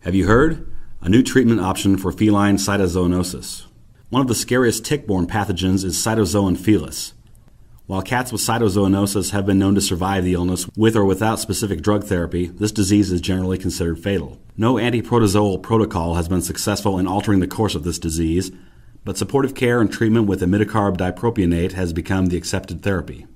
Have you heard? A new treatment option for feline cytauxzoonosis. One of the scariest tick-borne pathogens is cytauxzoon felis. While cats with cytauxzoonosis have been known to survive the illness with or without specific drug therapy, this disease is generally considered fatal. No antiprotozoal protocol has been successful in altering the course of this disease, but supportive care and treatment with imidacarb dipropionate has become the accepted therapy.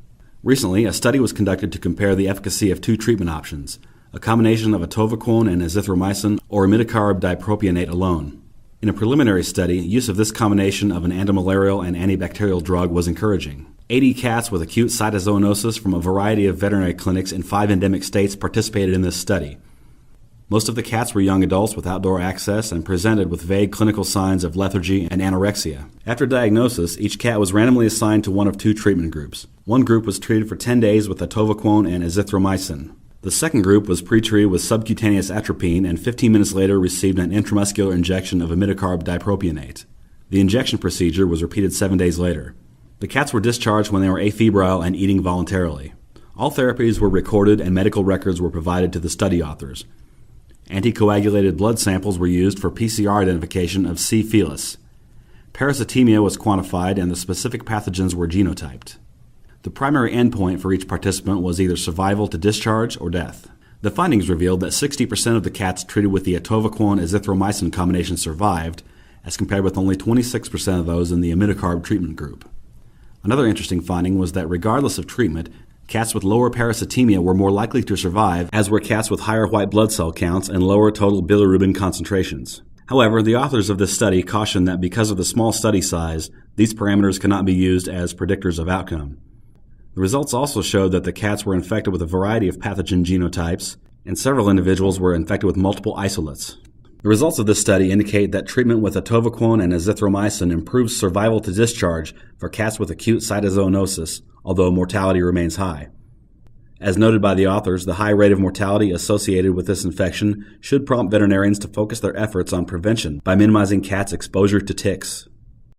Recently, a study was conducted to compare the efficacy of two treatment options, a combination of atovaquone and azithromycin or imidacarb dipropionate alone. In a preliminary study, use of this combination of an antimalarial and antibacterial drug was encouraging. 80 cats with acute cytauxzoonosis from a variety of veterinary clinics in 5 endemic states participated in this study. Most of the cats were young adults with outdoor access and presented with vague clinical signs of lethargy and anorexia. After diagnosis, each cat was randomly assigned to one of two treatment groups. One group was treated for 10 days with atovaquone and azithromycin. The second group was pre-treated with subcutaneous atropine and 15 minutes later received an intramuscular injection of imidacarb dipropionate. The injection procedure was repeated 7 days later. The cats were discharged when they were afebrile and eating voluntarily. All therapies were recorded and medical records were provided to the study authors. Anticoagulated blood samples were used for PCR identification of C. felis. Parasitemia was quantified and the specific pathogens were genotyped. The primary endpoint for each participant was either survival to discharge or death. The findings revealed that 60% of the cats treated with the atovaquone-azithromycin combination survived, as compared with only 26% of those in the imidacarb treatment group. Another interesting finding was that regardless of treatment, cats with lower parasitemia were more likely to survive, as were cats with higher white blood cell counts and lower total bilirubin concentrations. However, the authors of this study cautioned that because of the small study size, these parameters cannot be used as predictors of outcome. The results also showed that the cats were infected with a variety of pathogen genotypes, and several individuals were infected with multiple isolates. The results of this study indicate that treatment with atovaquone and azithromycin improves survival to discharge for cats with acute cytauxzoonosis, although mortality remains high. As noted by the authors, the high rate of mortality associated with this infection should prompt veterinarians to focus their efforts on prevention by minimizing cats' exposure to ticks.